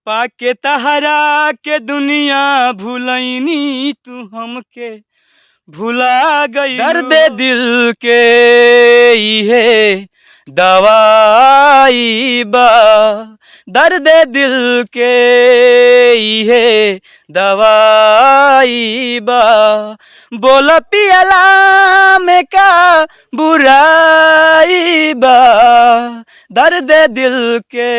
पाके तहरा के दुनिया भूलैनी तू हमके भुला गई। दर्द दिल के इहे दवाई बा, दर्द दिल के इहे दवाई बा। बोल पियला में का बुराई बा, दर्द दिल के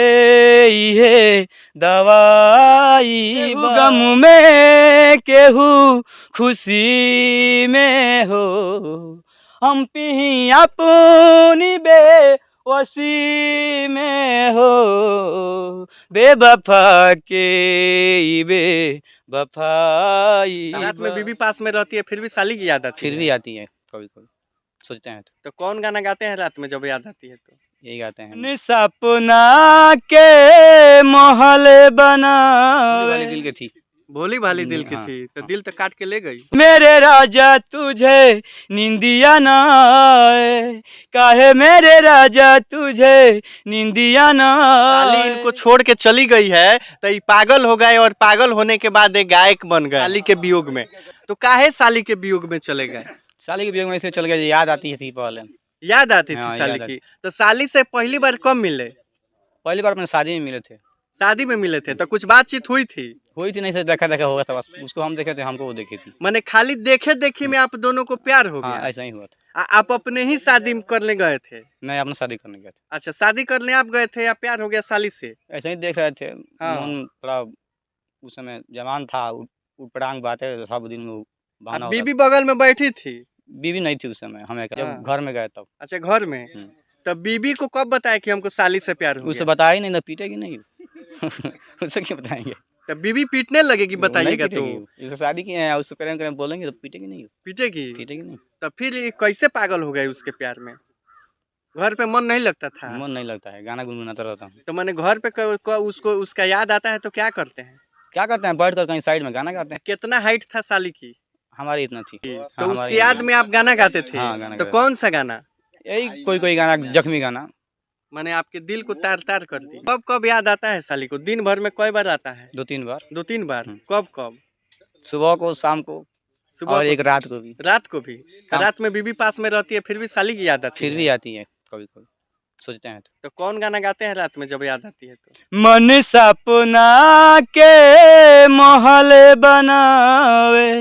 इहे दवाई बा। गम में केहू खुशी में हो, हम पी अपनी बेवसी में हो। बेवफा के बेवफाई। रात में बीबी पास में रहती है फिर भी साली की याद आती है? फिर भी आती है कभी कभी, सोचते हैं तो कौन गाना गाते हैं रात में जब याद आती है तो? यही गाते हैं। सपना के महल बनावे, दिल के थी भोली भाली दिल की थी तो दिल तो काट के ले गई। मेरे राजा तुझे निंदिया ना आए, काहे मेरे राजा तुझे निंदिया ना साली इनको छोड़ के चली गई है तो ये पागल हो गए और पागल होने के बाद एक गायक बन गए साली के वियोग में। तो काहे साली के वियोग में चले गए? साली के वियोग में इसलिए चल गए, याद आती थी पहले। याद आती थी साली की। तो साली से पहली बार कब मिले? पहली बार अपने शादी में मिले थे। शादी में मिले थे तो कुछ बातचीत हुई थी? हुई थी नहीं, से देखा देखा होगा था बस। उसको हम देखे थे, हमको वो देखी थी। मैंने खाली देखे देखी में आप दोनों को प्यार हो गया? हाँ, ऐसा ही हुआ था। आप अपने ही शादी करने गए थे? मैं अपना शादी करने गया था। अच्छा, शादी करने आप गए थे या प्यार हो गया साली से? ऐसा ही देख रहे थे। हाँ। थोड़ा उस समय जवान था, उटपटांग बातें सब दिन में बहाना। बीबी बगल में बैठी थी? बीबी नहीं थी उस समय, हमें जब घर में गए तब। अच्छा, घर में। तब बीबी को कब बताया कि हमको साली से प्यार हो गया? उसे बताया ही नहीं, ना पीटेगी नहीं। उसे क्या बताएंगे? तब बीबी पीटने लगेगी बताइएगा तो? उससे शादी की है, उससे प्रेम करें बोलेंगे तो पीटेगी नहीं। पीटेगी? पीटेगी नहीं। तब फिर ये कैसे पागल हो गए उसके प्यार में? घर पे मन नहीं लगता था? मन नहीं लगता है, गाना गुनगुनाता रहता हूँ। तो मैंने घर पे उसको उसका याद आता है तो क्या करते हैं? क्या करते हैं, बैठ कर कहीं साइड में गाना गाते हैं। कितना हाइट था साली की? हमारी इतना थी। तो उसकी याद में आप गाना गाते थे? हाँ, गाना तो कौन सा गाना? यही कोई कोई गाना, जख्मी गाना। मैंने आपके दिल को तार तार कर दी। कब कब याद आता है साली को? दिन भर में कई बार आता है? 2-3 बार। 2-3 बार? कब कब? सुबह को, शाम को, सुबह और एक रात को भी। रात को भी? रात में बीबी पास में रहती है फिर भी साली की याद आती है? फिर भी आती है कभी कभी, सोचते हैं तो कौन गाना गाते हैं रात में जब याद आती है तो? मन सपना के महल बनावे,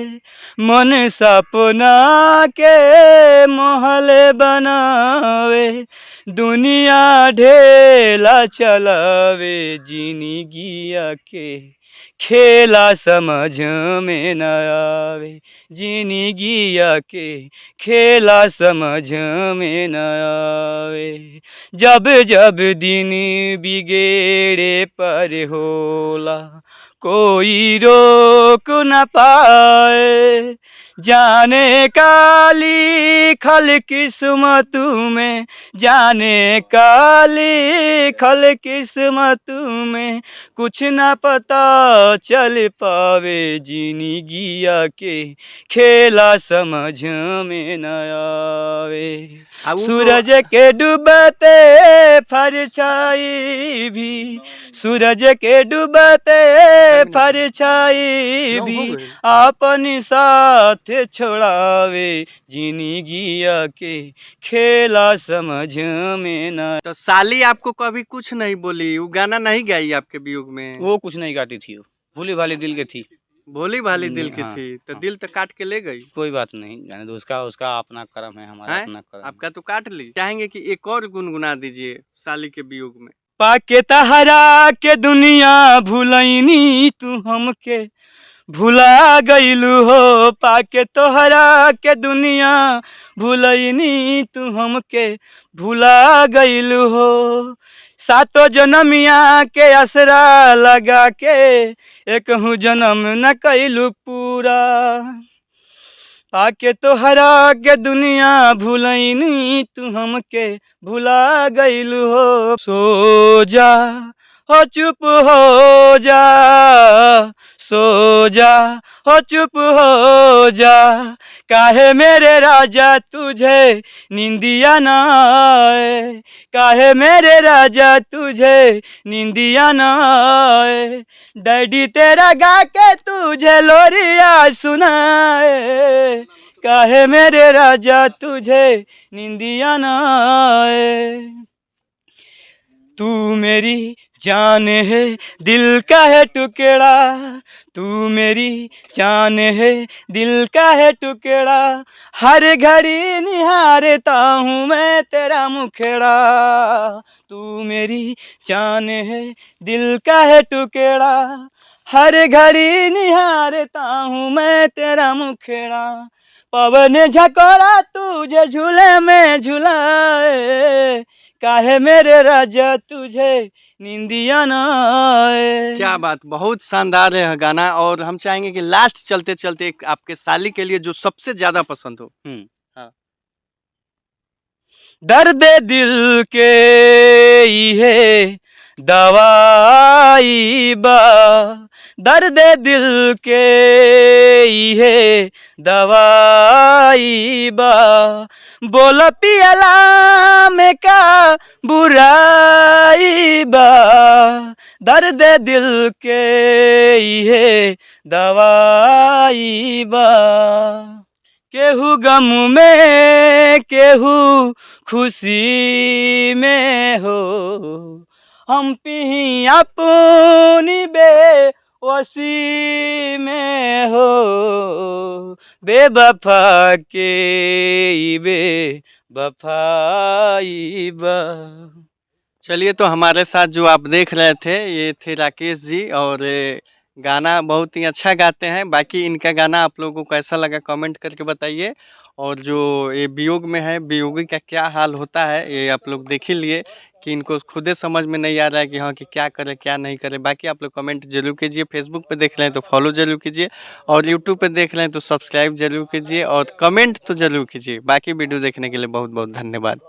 मन सपना के महल बनावे। दुनिया ढेला चलावे, जिंदगिया के खेला समझ में न आवे। जिंदगिया के खेला समझ में न आवे। जब जब दिन बिगेड़े पर होला, कोई रोक न पाए। जाने काली खल किस्मत में, जाने काली खल किस्मत में, कुछ न पता चल पावे। जिंदगिया के खेला समझ में न आवे। सूरज के डूबते परछाई भी, सूरज के डूबते परछाई भी, अपनी साथ छोड़ावे। जिंदगिया के खेला समझ में न। तो साली आपको कभी कुछ नहीं बोली? वो गाना नहीं गाई आपके वियोग में? वो कुछ नहीं गाती थी, वो भोली भाली दिल की थी। भोली भाली दिल की थी तो दिल तो काट के ले गई। कोई बात नहीं, जाने दो, उसका अपना कर्म है, हमारा अपना कर्म। आपका तो काट ली। चाहेंगे कि एक और गुनगुना दीजिए साली के वियोग में। पाके तहरा के दुनिया भूलैनी तू हमके भुला गईलू हो। पाके तोहरा के दुनिया भूलैनी तू हमके भुला गईलू हो। सातों जन्मिया के असरा लगा के एक हूँ जन्म न कैलू पूरा। पाके तोहरा के दुनिया भूलैनी तू हमके भुला गईलू हो। सो जा हो, चुप हो जा, सो जा हो चुप हो जा, काहे मेरे राजा तुझे निंदिया ना आए, काहे मेरे राजा तुझे निंदिया ना आए, डैडी तेरा गा के तुझे लोरिया सुनाए, काहे मेरे राजा तुझे निंदिया ना आए। तू मेरी जान है दिल का है टुकड़ा, तू मेरी जान है दिल का है टुकड़ा, हर घड़ी निहारता हूँ मैं तेरा मुखड़ा, तू मेरी जान है दिल का है टुकड़ा, हर घड़ी निहारता हूँ मैं तेरा मुखड़ा, पवन झकोरा तुझे झूले में झुलाए, काहे मेरे राजा तुझे निंदिया ना आए। क्या बात, बहुत शानदार है गाना। और हम चाहेंगे कि लास्ट चलते चलते एक आपके साली के लिए जो सबसे ज्यादा पसंद हो। हाँ। दर्द दिल के ये दवाई बा, दर्द दिल के ये दवाई बा, बोल पियला में का बुराई बा, दर्द दिल के ये दवाई बा, केहू गम में केहू खुशी में हो, हम पी अपनी बेवसी में हो, बेवफा के बेवफाई बा। चलिए, तो हमारे साथ जो आप देख रहे थे ये थे राकेश जी, और गाना बहुत ही अच्छा गाते हैं। बाकी इनका गाना आप लोगों को कैसा लगा कमेंट करके बताइए। और जो ये वियोग में है, वियोगी का क्या हाल होता है ये आप लोग देख ही लिए कि इनको खुदे समझ में नहीं आ रहा है कि हाँ कि क्या करें क्या नहीं करें। बाकी आप लोग कमेंट जरूर कीजिए, फेसबुक पे देख रहे हैं तो फॉलो जरूर कीजिए, और यूट्यूब पे देख रहे हैं तो सब्सक्राइब जरूर कीजिए, और कमेंट तो जरूर कीजिए। बाकी वीडियो देखने के लिए बहुत बहुत धन्यवाद।